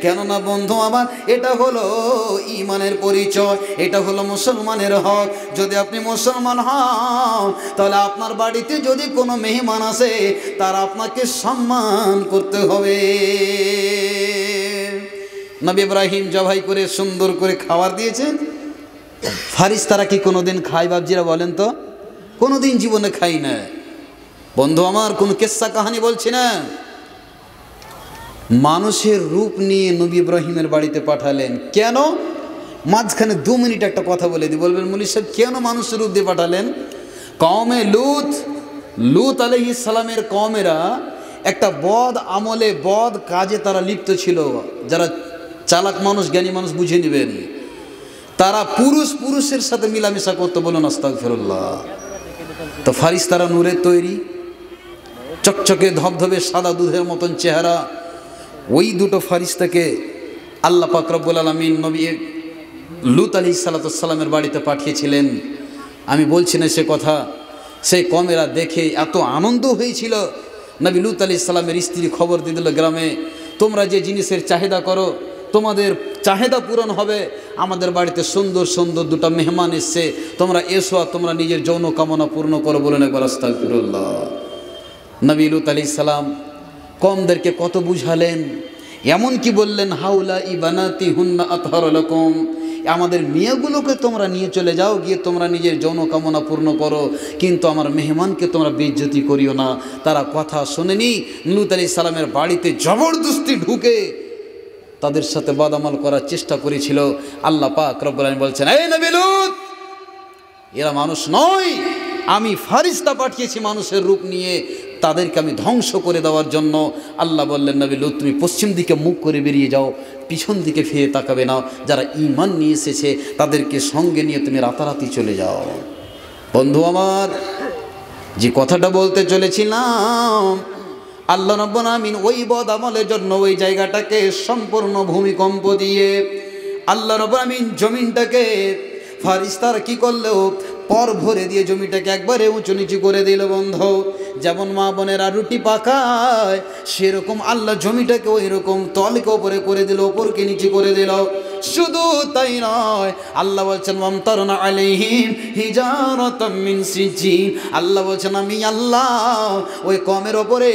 কেননা বন্ধু আমার এটা হলো ঈমানের পরিচয়, এটা হলো মুসলমানের হক। যদি আপনি মুসলমান হন তাহলে আপনার বাড়িতে যদি কোনো মেহমান আসে তার আপনাকে সম্মান করতে হবে। নবী ইব্রাহিম জবাই করে সুন্দর করে খাবার দিয়েছেন। ফারিস্তারা কি কোনোদিন খায় বাবজিরা বলেন তো? কোনোদিন জীবনে খাই না বন্ধু আমার, কোনো কিস্সা কাহানি বলছি না। মানুষের রূপ নিয়ে নবী ইব্রাহিমের বাড়িতে পাঠালেন। কেন? মাঝখানে 2 মিনিট একটা কথা বলে দিই। বলবেন মুলি সাহেব কেন মানুষের রূপ দিয়ে পাঠালেন? কওমে লুত আলাইহিস সালামের কওমেরা একটা বদ আমলে বদ কাজে তারা লিপ্ত ছিল। যারা চালাক মানুষ জ্ঞানী মানুষ বুঝে নেবেন, তারা পুরুষের সাথে মিলামেশা করতে। বলুন আস্তাগফিরুল্লাহ। তো ফারিস্তারা নূরের তৈরি, চকচকে ধবধবে সাদা দুধের মতন চেহারা। ওই দুটো ফারিস্তাকে আল্লাহ পাক রব্বুল আলামিন নবী লুত আলাইহিস সালামের বাড়িতে পাঠিয়েছিলেন। আমি বলছি না সে কথা, সেই কমেরা দেখে এত আনন্দ হয়েছিল। নবী লুত আলাইহিস সালামের স্ত্রী খবর দিয়ে দিল গ্রামে, তোমরা যে জিনিসের চাহিদা করো তোমাদের চাহিদা পূরণ হবে। আমাদের বাড়িতে সুন্দর সুন্দর 2টা মেহমান এসছে, তোমরা এসো আর তোমরা নিজের যৌন কামনা পূর্ণ করো। বলেন একবার আস্তাগফিরুল্লাহ। নবী লুত আলাইহিস সালাম কমদেরকে কত বুঝালেন, এমন কি বললেন, হাউলা ইবানাতি হুন্না আতহারু লাকুম, আমাদের মেয়েগুলোকে তোমরা নিয়ে চলে যাও, গিয়ে তোমরা নিজের যৌন কামনা পূর্ণ করো, কিন্তু আমার মেহমানকে তোমরা বেইজ্জতি করিও না। তারা কথা শোনেনি, লুত আলাইহিস সালামের বাড়িতে জবরদস্তি ঢুকে তাদের সাথে বদামল করার চেষ্টা করেছিল। আল্লাহ পাক রব্বুল আলামিন বলছেন, এই নবী লুত, এরা মানুষ নয়, আমি ফারিস্তা পাঠিয়েছি মানুষের রূপ নিয়ে, তাদেরকে আমি ধ্বংস করে দেওয়ার জন্য। আল্লাহ বললেন, নবী লুত তুমি পশ্চিম দিকে মুখ করে বেরিয়ে যাও, পিছন দিকে ফিরে তাকাবে না। যারা ঈমান নিয়ে এসেছে তাদেরকে সঙ্গে নিয়ে তুমি রাতারাতি চলে যাও। বন্ধু আমার, যে কথাটা বলতে চলেছিলাম, আল্লাহ রাব্বুল আমিন ওই বদ আমলের জন্য ওই জায়গাটাকে সম্পূর্ণ ভূমিকম্প দিয়ে আল্লাহ রাব্বুল আমিন জমিনটাকে ফারিস্তারা কি করলো, পর ভরে দিয়ে জমিটাকে একবারে উঁচু নিচু করে দিল। বন্ধু, যেমন মা বোনেরা রুটি পাকায় সেরকম আল্লাহ জমিটাকে ওই রকম তলকে ওপরে করে দিল, ওপরকে নিচে করে দিল। শুধু তাই নয়, আল্লাহ বলছেন ওয়ামতারনা আলাইহিম হিজারাতাম মিন সিজিন, আল্লাহ বলছেন আমি আল্লাহ ওই কমের ওপরে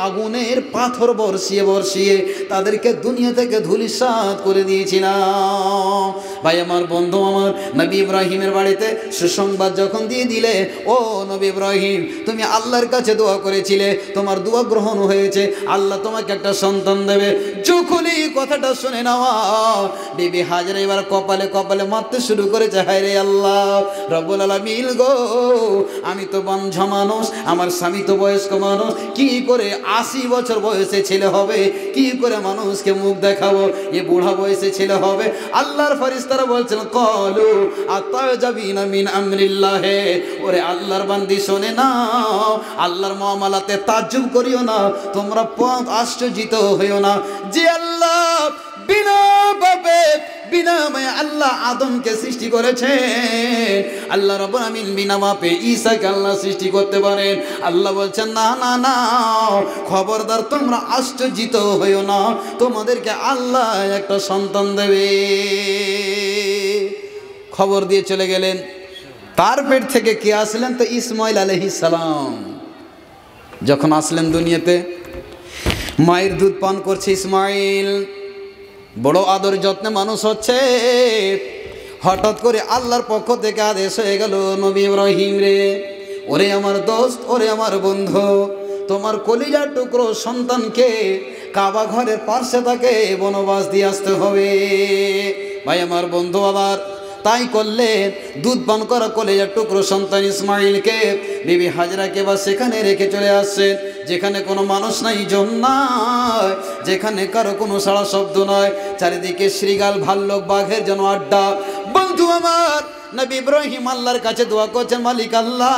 আগুনের পাথর বর্ষিয়ে তাদেরকে দুনিয়া থেকে ধূলিসাৎ করে দিয়েছিলাম। ভাই আমার, বন্ধু আমার, নবী ইব্রাহিমের বাড়িতে সুসংবাদ যখন দিয়ে দিলে, ও নবী ইব্রাহিম তুমি আল্লাহর কাছে দোয়া করেছিলে, তোমার দোয়া গ্রহণ হয়েছে, আল্লাহ তোমাকে একটা সন্তান দেবে। যখনই কথাটা শুনে নেওয়া বিবি হাজরা এবার কপালে কপালে মারতে শুরু করেছে, হায় রে আল্লাহ রব্বুল আলামিন গো, আমি তো বাঞ্ঝা মানুষ, আমার স্বামী তো বয়স্ক মানুষ, কি করে 80 বছর বয়সে ছেলে হবে, কি করে মানুষকে মুখ দেখাবো, এ বুড়া বয়সে ছেলে হবে। আল্লাহর ফেরেশতারা বলছেন, কলু আতাজাবিনা মিন আমরিল্লাহ, ওরে আল্লাহর বান্দি শোনে নাও, আল্লাহর মুআমালাতে তাজ্জুব করিও না, তোমরা আশ্চর্যিত হইও না যে আল্লাহ বিনা ভাবে বিনা মায়ে আল্লাহ আদমকে সৃষ্টি করেছেন। আল্লাহ রাব্বুল আমিন বিনা মাপে ঈসাকে আল্লাহ সৃষ্টি করতে পারেন। আল্লাহ বলছেন না না না, খবরদার তোমরা আশ্চর্যিত হইও না, তোমাদেরকে আল্লাহ একটা সন্তান দেবে। খবর দিয়ে চলে গেলেন। তার পেট থেকে কে আসলেন? তো ইসমাইল আলাইহিস সালাম। যখন আসলেন দুনিয়াতে, মায়ের দুধ পান করছে ইসমাইল, বড় আদর যত্নে মানুষ হচ্ছে। হঠাৎ করে আল্লাহর পক্ষ থেকে আদেশ হয়ে গেল, নবী ইব্রাহিম রে, ওরে আমার দোস্ত, ওরে আমার বন্ধু, তোমার কলিজার টুকরো সন্তানকে কাবা ঘরের পাশে তাকে বনবাস দিয়ে আসতে হবে। ভাই আমার, বন্ধু আবার তাই করলেন। দুধ পান করা কলেজার টুকরো সন্তান ইসমাইলকে বিবি হাজরাকে বা সেখানে রেখে চলে আসছেন, যেখানে কোনো মানুষ নাই, জন নাই, যেখানে কারো কোনো সাড়া শব্দ নয়, চারিদিকে শ্রীগাল ভাল্লুক বাঘের যেন আড্ডা। বন্ধু আমার, নবী ইব্রাহিম আল্লাহর কাছে দোয়া করছেন, মালিক আল্লাহ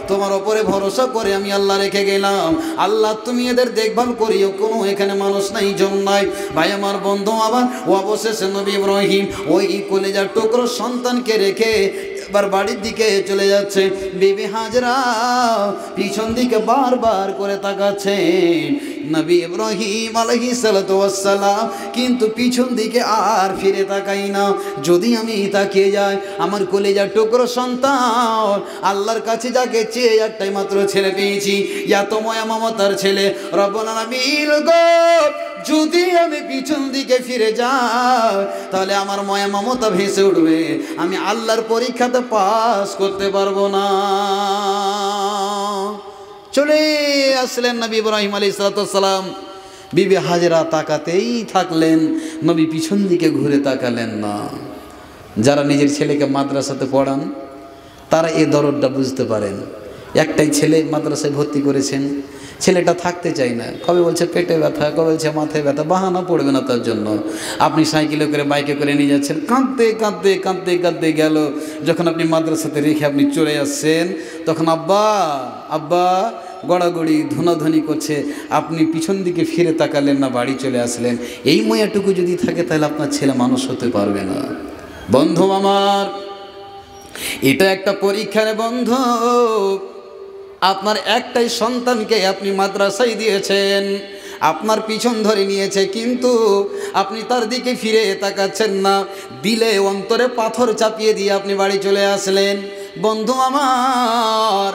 তোমার ওপরে ভরসা করে আমি আল্লাহ রেখে গেলাম, আল্লাহ তুমি এদের দেখভাল করিও, কোনো এখানে মানুষ নাই, জন নাই। ভাই আমার, বন্ধু আবার অবশেষে নবী ইব্রাহিম ওই কলেজার টুকরো সন্তানকে রেখে এবার বাড়ির দিকে চলে যাচ্ছে। বিবি হাজরা পিছন দিকে বারবার করে তাকাচ্ছেন নবী ইব্রাহিম আলাইহিস সালাতু ওয়াস সালাম কিন্তু পিছন দিকে আর ফিরে তাকাই না। যদি আমি তাকিয়ে যাই আমার কলেজার টুকরো সন্তান আল্লাহর কাছে যাকে চেয়ে একটাই মাত্র ছেলে পেয়েছি, এত মায়া মমতার ছেলে রব্বুল আলামিন গো, যদি আমি পিছন দিকে ফিরে যাই তাহলে আমার মায়া মমতা ভেসে উঠবে, আমি আল্লাহর পরীক্ষাতে পাস করতে পারবো না। চলে আসলেন নবী ইব্রাহিম আলাইহিস সালাম। বিবি হাজরা তাকাতেই থাকলেন, নবী পিছন দিকে ঘুরে তাকালেন না। যারা নিজের ছেলেকে মাদ্রাসাতে পড়ান তারা এ দরদটা বুঝতে পারেন। একটাই ছেলে মাদ্রাসায় ভর্তি করেছেন, ছেলেটা থাকতে চায় না, কবে বলছে পেটে ব্যথা, কবে বলছে মাথায় ব্যথা, বাহানা পড়বে না তার জন্য। আপনি সাইকেলে করে বাইকে করে নিয়ে যাচ্ছেন, কাঁদতে কাঁদতে কাঁদতে কাঁদতে গেল। যখন আপনি মাদ্রাসাতে রেখে আপনি চলে আসছেন তখন আব্বা আব্বা গড়াগড়ি ধুনাধুনি করছে, আপনি পিছন দিকে ফিরে তাকালেন না, বাড়ি চলে আসলেন। এই মায়াটুকু যদি থাকে তাহলে আপনার ছেলে মানুষ হতে পারবে না। বন্ধু আমার, এটা একটা পরীক্ষার বন্ধু। আপনার একটাই সন্তানকে আপনি মাদ্রাসায় দিয়েছেন, আপনার পিছন ধরে নিয়েছে, কিন্তু আপনি তার দিকে ফিরে তাকাচ্ছেন না, দিলে অন্তরে পাথর চাপিয়ে দিয়ে আপনি বাড়ি চলে আসলেন। বন্ধু আমার,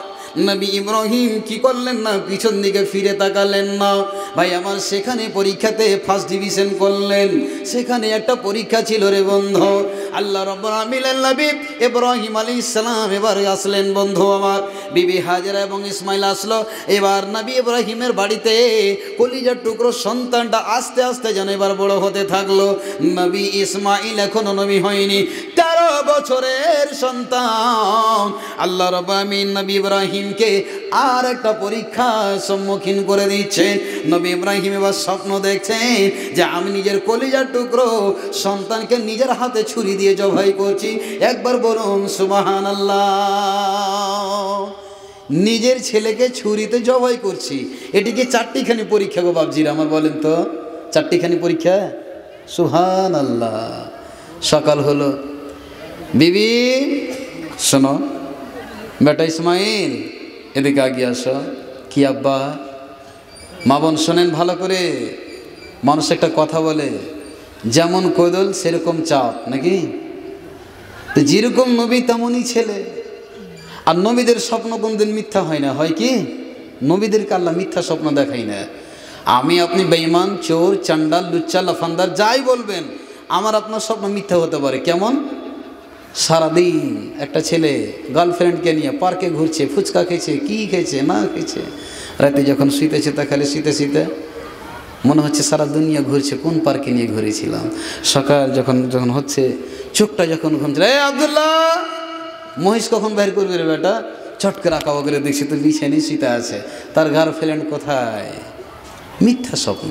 নবী ইব্রাহিম কি করলেন না, পিছন দিকে ফিরে তাকালেন না। ভাই আমার, সেখানে পরীক্ষাতে ফার্স্ট ডিভিশন করলেন, সেখানে একটা পরীক্ষা ছিল রে বন্ধু। আল্লাহ রাব্বুল আলামিনের নবী ইব্রাহিম আলাইহিস সালাম এবার আসলেন। বন্ধু আমার, বিবি হাজরা এবং ইসমাইল আসলো। এবার নবী ইব্রাহিমের বাড়িতে কলিজার টুকরো সন্তানটা আস্তে আস্তে যেন এবার বড় হতে থাকলো। নবী ইসমাইল এখনো নবী হয়নি, 13 বছরের সন্তান। আল্লাহ রাব্বুল আলামিন নবী ইব্রাহিমকে আর একটা পরীক্ষার সম্মুখীন করে দিচ্ছে। নবী ইব্রাহিম এবার স্বপ্ন দেখছেন যে আমি নিজের কলিজার টুকরো সন্তানকে নিজের হাতে ছুরি দিয়ে জবাই করছি। একবার বলুন সুবহানাল্লাহ। নিজের ছেলেকে ছুরিতে জবাই করছি, এটিকে 4টিখানি পরীক্ষা গো বাবজিরা আমার, বলেন তো 4টিখানি পরীক্ষা? সুবহানাল্লাহ। সকাল হলো, বিবি শোনো, বেটা ইসমাইল এদিকে আগে আসো। কি আব্বা? মা বোন শোনেন ভালো করে, মানুষ একটা কথা বলে, যেমন কোদল সেরকম চাপ, নাকি? তো যেরকম নবী তেমনই ছেলে। আর নবীদের স্বপ্ন কোনদিন মিথ্যা হয় না, হয় কি? নবীদেরকে আল্লাহ মিথ্যা স্বপ্ন দেখাই না। আমি আপনি বেঈমান, চোর, চান্ডাল, লুচ্চা, লাফান্দার যাই বলবেন, আমার আপনার স্বপ্ন মিথ্যা হতে পারে। কেমন? সারাদিন একটা ছেলে গার্লফ্রেন্ডকে নিয়ে পার্কে ঘুরছে, ফুচকা খেয়েছে, কি খেয়েছে না খেয়েছে, রাতে যখন শুইতেছে তা খালি শুইতে শুইতে মনে হচ্ছে সারা দুনিয়া ঘুরছে, কোন পার্কে নিয়ে ঘুরেছিলাম। সকাল যখন যখন হচ্ছে, চোখটা যখন ঘুমছে, এই আব্দুল্লাহ মহিষ কখন বের করবে রে বেটা, চটকে রাখা করে দেখছি তো বিছানি শুইতে আছে, তার গার্লফ্রেন্ড কোথায়? মিথ্যা স্বপ্ন।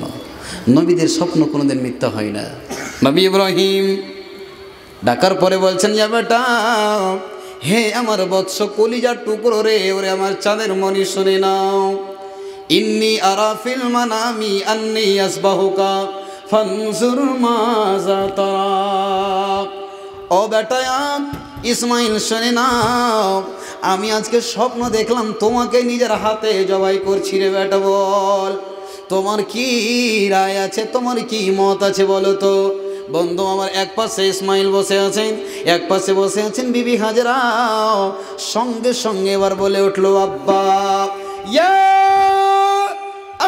নবীদের স্বপ্ন কোনোদিন মিথ্যা হয় না। নবী ইব্রাহিম ডাকার পরে বলছেন, ইয়া বেটা, হে আমার বৎস কলিজার টুকরো রে, ওরে আমার চাঁদের মনি, শুনে নাও। ইন্নী আরা ফিল মানামি আন্নী আসবাহুকা ফানজুর মাযা তারা। ও বেটা ইসমাইল শুনে নাও, আমি আজকে স্বপ্ন দেখলাম তোমাকে নিজের হাতে জবাই করছি রে বেটা, বল তোমার কি রায় আছে, তোমার কি মত আছে বলো তো। বন্ধু আমার, এক পাশে ইসমাইল বসে আছেন, এক পাশে বসে আছেন বিবি হাজরা। সঙ্গে সঙ্গে এবার বলে উঠলো, আব্বা ইয়া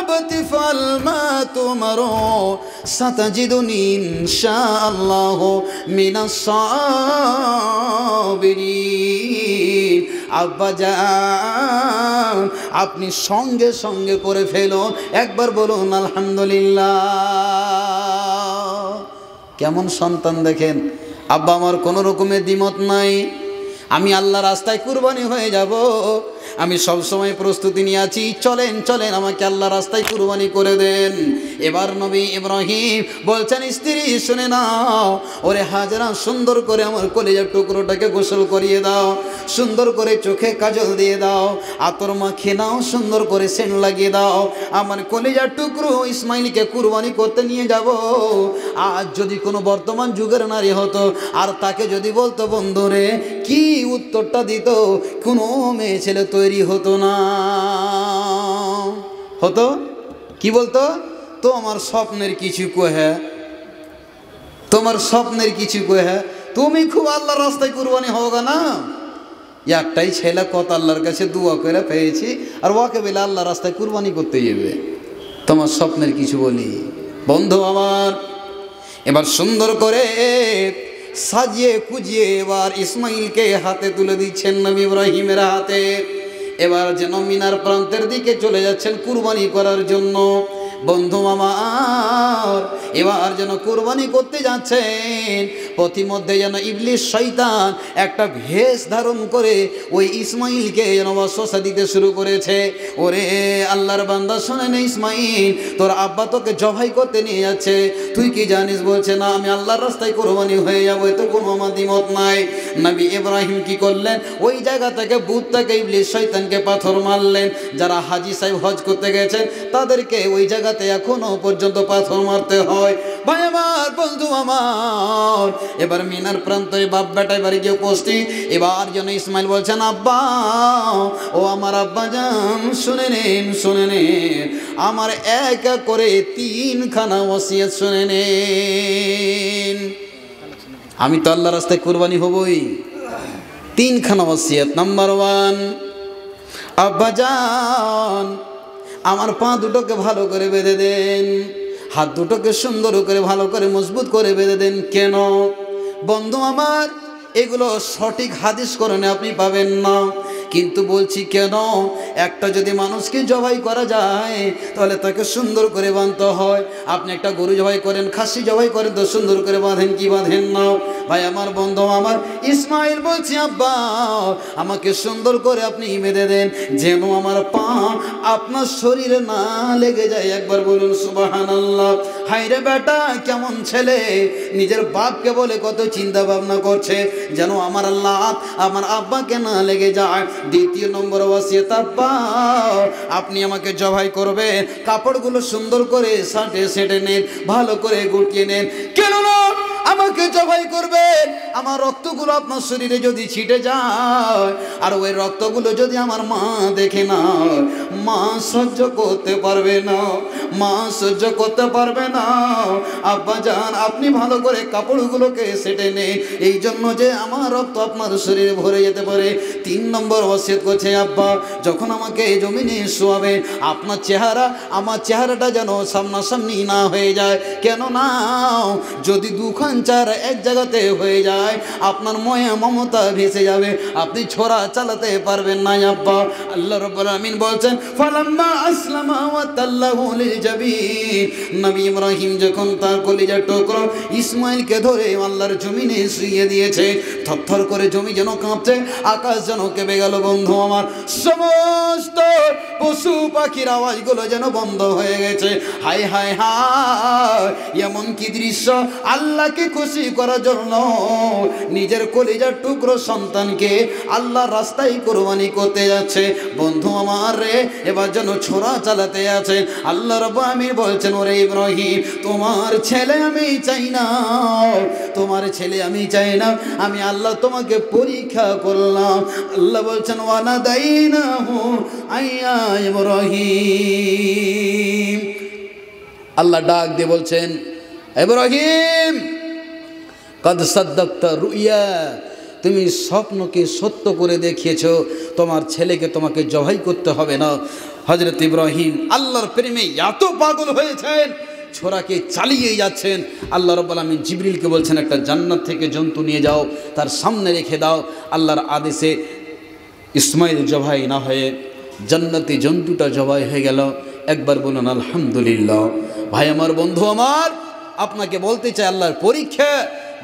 আবতি ফাল মা তুমারু সাতাজিদুনি ইনশাআল্লাহু মিনাস সাবিরিন। আব্বা যান, আপনি সঙ্গে সঙ্গে করে ফেলো, একবার বলুন আলহামদুলিল্লাহ। কেমন সন্তান দেখেন। আব্বা আমার কোনো রকমের দ্বিমত নাই, আমি আল্লাহ রাস্তায় কুরবানি হয়ে যাব, আমি সব সময় প্রস্তুতি নিয়ে আছি, চলেন চলেন আমাকে আল্লাহ রাস্তায় কুরবানি করে দেন। এবার নবী ইব্রাহিম বলছেন স্ত্রী শুনে নাও, ওরে হাজরা সুন্দর করে আমার কলিজার টুকরোটাকে গোসল করিয়ে দাও, সুন্দর করে চোখে কাজল দিয়ে দাও, আতর মাখিয়ে নাও, সুন্দর করে সেন্ট লাগিয়ে দাও, আমার কলিজার টুকরো ইসমাইলকে কুরবানি করতে নিয়ে যাব। আজ যদি কোনো বর্তমান যুগের নারী হতো আর তাকে যদি বলতো বন্ধুরে, কি উত্তরটা দিত? কোনো মেয়ে ছেলে তৈরি হতো না। হতো কি বলতো? তো আমার স্বপ্নের কিছু কহে, তোমার স্বপ্নের কিছু কহে, তুমি খুব আল্লাহর রাস্তায় কুরবানি হোগা না। একটাই ছেলে কত আল্লাহর কাছে দোয়া করে পেয়েছি, আর ওকে বলে আল্লাহর রাস্তায় কুরবানি করতে যাবে। তোমার স্বপ্নের কিছু বলি বন্ধু আমার। এবার সুন্দর করে সাজিয়ে কুজিয়ে এবার ইসমাইলকে হাতে তুলে দিচ্ছেন নবী ইব্রাহিমের হাতে। এবার যেন মিনার প্রান্তের দিকে চলে যাচ্ছেন কুরবানি করার জন্য। বন্ধু আমার এবার যেন কুরবানি করতে যাচ্ছেন, পথিমধ্যে যেন ইবলিস শয়তান একটা ভেষ ধারণ করে ওই ইসমাইলকে যেন ওয়াসওয়াসা দিতে শুরু করেছে। ওরে আল্লাহর বান্দা শোনে না ইসমাইল, তোর আব্বা তোকে জবাই করতে নিয়ে যাচ্ছে, তুই কি জানিস? বলছে না, আমি আল্লাহর রাস্তায় কুরবানি হয়ে যাবো, এতে কোনো আমার দ্বিমত নাই। নবী ইব্রাহিম কি করলেন? ওই জায়গা থেকে ভূতটাকে ইবলিস শয়তানকে পাথর মারলেন। যারা হাজি সাহেব হজ করতে গেছেন তাদেরকে ওই জায়গাতে এখনো পর্যন্ত পাথর মারতে হয়। ভাই আমার, বন্ধু আমার, এবার মিনার প্রান্তরে বাপ বেটায় বাড়ি গিয়ে উপস্থিত। এবার যেন ইসমাইল বলছেন, আব্বা, ও আমার আব্বা জান, শুনে নেন, শুনে নেন, আমার এক এক করে 3খানা ওসিয়ত শুনে নেন। আমি তো আল্লাহর রাস্তায় কুরবানি হবই। 3খানা ওসিয়ত। নাম্বার 1, আব্বা জান, আমার পা দুটোকে ভালো করে বেঁধে দেন, হাত দুটোকে সুন্দর করে ভালো করে মজবুত করে বেঁধে দেন। কেন? বন্ধু আমার, এগুলো সঠিক হাদিস করণে আপনি পাবেন না, কিন্তু বলছি কেন। একটা যদি মানুষকে জবাই করা যায় তাহলে তাকে সুন্দর করে বাঁধতে হয়। আপনি একটা গরু জবাই করেন, খাসি জবাই করেন, তো সুন্দর করে বাঁধেন কি বাঁধেন না? ভাই আমার, বন্ধু আমার, ইসমাইল বলছি, আব্বা আমাকে সুন্দর করে আপনি বেঁধে দেন, যেন আমার পা আপনার শরীরে না লেগে যায়। একবার বলুন সুবহানাল্লাহ। হায়রে বেটা, কেমন ছেলে, নিজের বাপকে বলে কত চিন্তা ভাবনা করছে যেন আমার আল্লাহ আমার আব্বাকে না লেগে যায়। 2 নম্বর ওয়াসিয়ত, আব্বা আপনি আমাকে জবাই করবেন, কাপড়গুলো সুন্দর করে সাটে সেটে নেন, ভালো করে গুটিয়ে নেন। কেন না? আমাকে জবাই করবেন, আমার রক্তগুলো আপনার শরীরে যদি ছিটে যায় আর ওই রক্তগুলো যদি আমার মা দেখে না, মা সহ্য করতে পারবে না, মা সহ্য করতে পারবে না। আব্বা জান, আপনি ভালো করে কাপড়গুলোকে সেটে নেন, এই জন্য যে আমার রক্ত আপনার শরীরে ভরে যেতে পারে। 3 নম্বর ওসিয়ত করছে, আব্বা যখন আমাকে জমিনে শোয়াবে, আপনার চেহারা আমার চেহারাটা যেন সামনাসামনি না হয়ে যায়। কেন না? যদি দুখান চার এক জায়গাতে হয়ে যায় আপনার ময়া মমতা ভেসে যাবে, আপনি ছোড়া চালাতে পারবেন না। আব্বা, আল্লাহ রাব্বুল আমিন বলছেন, ফালাম্মা আসলামা ওয়া তাল্লাহু লিল জাবিন, নবী ইব্রাহিম যখন তার কলিজার টুকরো ইসমাইলকে ধরে আল্লাহর জমিনে শুইয়ে দিয়েছে, থরথর করে জমি যেন কাঁপছে, আকাশ যেন কেঁপে গেল। বন্ধু আমার, সমস্ত পশু পাখির আওয়াজগুলো যেন বন্ধ হয়ে গেছে। হায় হায় হায়, এমন কি দৃশ্য! আল্লাহকে খুশি করার জন্য নিজের কলিজার টুকরো সন্তানকে আল্লাহর রাস্তায় কুরবানি করতে যাচ্ছে। বন্ধু আমার রে, এবার যেন ছোড়া চালাতে আছে। আল্লাহ রাব্বুল আমিন বলছেন, ওরে ইব্রাহিম, তোমার ছেলে আমি চাই না, তোমার ছেলে আমি চাই না, আমি আল্লাহ তোমাকে পরীক্ষা করলাম। আল্লাহ বলছেন, ওয়ানাদাইনাহু আইয়া ইব্রাহিম, আল্লাহ ডাক দিয়ে বলছেন, ইব্রাহিম কদ সাদ্দাকতা রুইয়া, তুমি স্বপ্নকে সত্য করে দেখিয়েছো, তোমার ছেলেকে তোমাকে জবাই করতে হবে না। হযরত ইব্রাহিম আল্লাহর প্রেমে এত পাগল হয়েছেন, ছোরাকে চালিয়ে যাচ্ছেন। আল্লাহ রাব্বুল আমিন জিবরিলকে বলছেন, একটা জান্নাত থেকে জন্তু নিয়ে যাও, তার সামনে রেখে দাও। আল্লাহর আদেশে ইসমাইল জবাই না হয়ে জান্নাতি জন্তুটা জবাই হয়ে গেল। একবার বলুন আলহামদুলিল্লাহ। ভাই আমার, বন্ধু আমার, আপনাকে বলতে চাই, আল্লাহর পরীক্ষা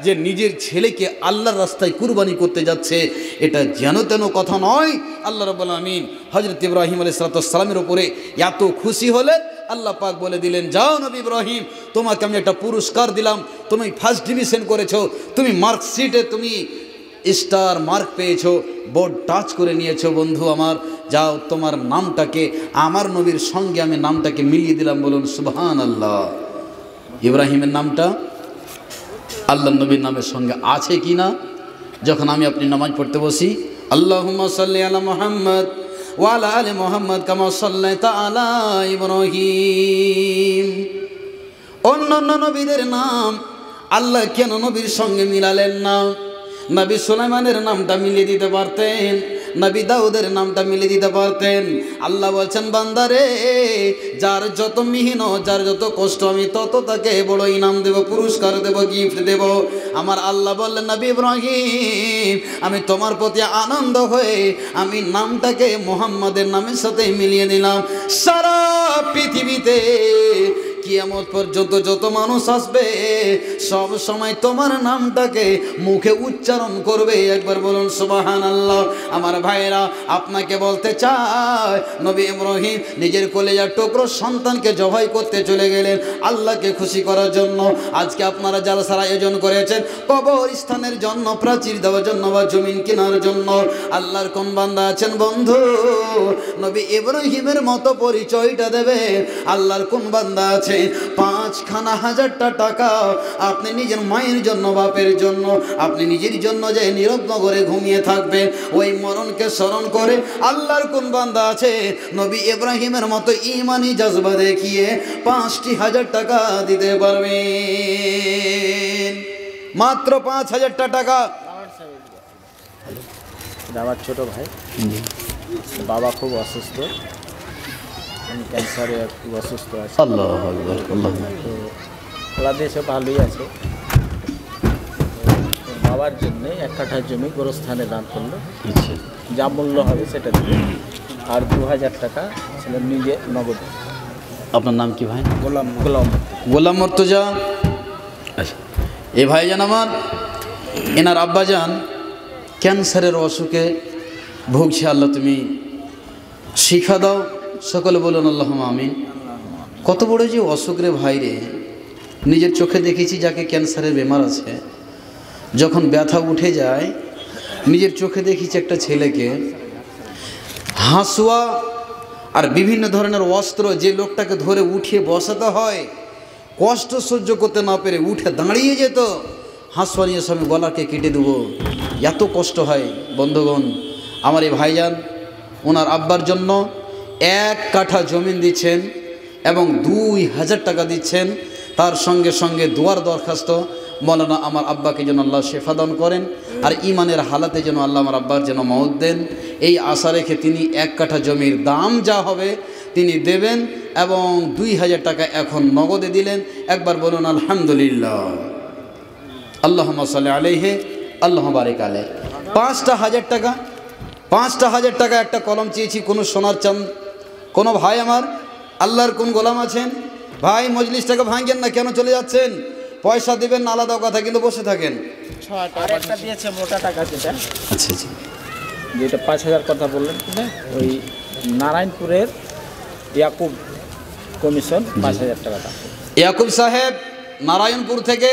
যে নিজের ছেলেকে আল্লাহর রাস্তায় কুরবানি করতে যাচ্ছে, এটা যেন তেন কথা নয়। আল্লাহ রাব্বুল আমিন হযরত ইব্রাহিম আলাইহিস সালামের উপরে এত খুশি হলেন, আল্লাহ পাক বলে দিলেন, যাও নবী ইব্রাহিম, তোমাকে আমি একটা পুরস্কার দিলাম, তুমি ফার্স্ট ডিভিশন করেছো, তুমি মার্কশিটে তুমি স্টার মার্ক পেয়েছো, বোর্ড টাচ করে নিয়েছো। বন্ধু আমার, যাও তোমার নামটাকে আমার নবীর সঙ্গে আমি নামটাকে মিলিয়ে দিলাম। বলুন সুবহানাল্লাহ। ইব্রাহিমের নামটা আল্লাহ নবীর নামের সঙ্গে আছে কি না? যখন আমি আপনি নামাজ পড়তে বসি, আল্লাহুম্মা সাল্লি আলা মুহাম্মদ ওয়া আলা আলি মুহাম্মদ কামা সাল্লাইতা আলা ইব্রাহিম। অন্যান্য নবীদের নাম আল্লাহ কেন নবীর সঙ্গে মিলালেন না? নবী সুলাইমানের নামটা মিলিয়ে দিতে পারতেন, নবী দাউদের নামটা মিলিয়ে দিতে পারতেন। আল্লাহ বলছেন, বান্দারে, যার যত মিহিন, যার যত কষ্ট, আমি তত তাকে বড় ইনাম দেব, পুরস্কার দেব, গিফট দেব। আমার আল্লাহ বললেন, নবী ইব্রাহিম, আমি তোমার প্রতি আনন্দ হয়ে আমি নামটাকে মুহাম্মাদের নামের সাথে মিলিয়ে দিলাম। সারা পৃথিবীতে কিয়ামত পর্যন্ত যত মানুষ আসবে, সব সময় তোমার নামটাকে মুখে উচ্চারণ করবে। একবার বলুন সুবহানাল্লাহ। আমার ভাইরা, আপনাকে বলতে চায়, নবী ইব্রাহিম নিজের কলেজার টুকরো সন্তানকে জবাই করতে চলে গেলেন আল্লাহকে খুশি করার জন্য। আজকে আপনারা জালসার আয়োজন করেছেন কবরস্থানের জন্য, প্রাচীর দেওয়ার জন্য বা জমিন কেনার জন্য। আল্লাহর কোন বান্দা আছেন বন্ধু নবী ইব্রাহিমের মতো পরিচয়টা দেবে? আল্লাহর কোন বান্দা আছে 5,000 টাকা আপনি নিজের মায়ের জন্য, বাপের জন্য, আপনি নিজের জন্য যে নীরব নগরে ঘুমিয়ে থাকবে, ওই মরণকে স্মরণ করে? আল্লাহর কোন বান্দা আছে নবী ইব্রাহিমের মতো ঈমানি জজবা দেখিয়ে 5,000 টাকা দিতে পারবেন? মাত্র 5,000 টাকা। আমার ছোট ভাই, বাবা খুব অসুস্থ, ক্যান্সারে খুব অসুস্থ আছে। আল্লাহু আকবার, আল্লাহু আকবার। তো ওরা দেশে ভালোই আছে। বাবার জন্যে 1 কাঠা জমি গোরস্থানে দান করলো, যা মূল্য হবে সেটা দিল। আর 2,000 টাকা ছিল নিজে নগদ। আপনার নাম কি ভাই? গোলাম মুর্তজা। আচ্ছা, এ ভাইজান আমার, এনার আব্বাজান ক্যান্সারের অসুখে ভুগছে। আল্লাহ তুমি শিক্ষা দাও। সকলে বলুন আল্লাহুম্মা আমিন। কত বড় যে অসুখ রে ভাই রে! নিজের চোখে দেখেছি যাকে ক্যান্সারের বেমার আছে, যখন ব্যথা উঠে যায়, নিজের চোখে দেখেছি একটা ছেলেকে হাঁসুয়া আর বিভিন্ন ধরনের অস্ত্র যে লোকটাকে ধরে উঠিয়ে বসাতে হয়, কষ্ট সহ্য করতে না পেরে উঠে দাঁড়িয়ে যেত, হাঁসুয়া নিয়ে আমি গলাকে কেটে দেবো, এত কষ্ট হয়। বন্ধুগণ, আমার এই ভাইজান ওনার আব্বার জন্য 1 কাঠা জমিন দিচ্ছেন এবং 2,000 টাকা দিচ্ছেন। তার সঙ্গে সঙ্গে দোয়ার দরখাস্ত, মৌলানা আমার আব্বাকে যেন আল্লাহ শেফা দান করেন, আর ইমানের হালাতে যেন আল্লাহ আমার আব্বার যেন মওত দেন, এই আশা রেখে তিনি 1 কাঠা জমির দাম যা হবে তিনি দেবেন এবং 2,000 টাকা এখন নগদে দিলেন। একবার বলুন আলহামদুলিল্লাহ। আল্লাহুম্মা সাল্লি আলাইহি আল্লাহুম্মা বারিক আলাইহি। 5,000 টাকা, 5,000 টাকা একটা কলম চেয়েছি। কোনো সোনার চাঁদ, কোনো ভাই আমার আল্লাহর কোন গোলাম আছেন? ভাই মজলিসটাকে ভাঙেন না, কেন চলে যাচ্ছেন? পয়সা দিবেন না আলাদা কথা, কিন্তু বসে থাকেন। একটা দিয়েছে মোটা টাকা, যেটা আচ্ছা আচ্ছা, যেটা 5,000 কথা বললেন, ওই নারায়ণপুরের ইয়াকুব কমিশন 5,000 টাকা। ইয়াকুব সাহেব নারায়ণপুর থেকে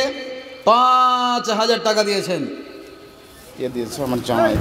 5,000 টাকা দিয়েছেন। দিয়েছে আমার জামাই।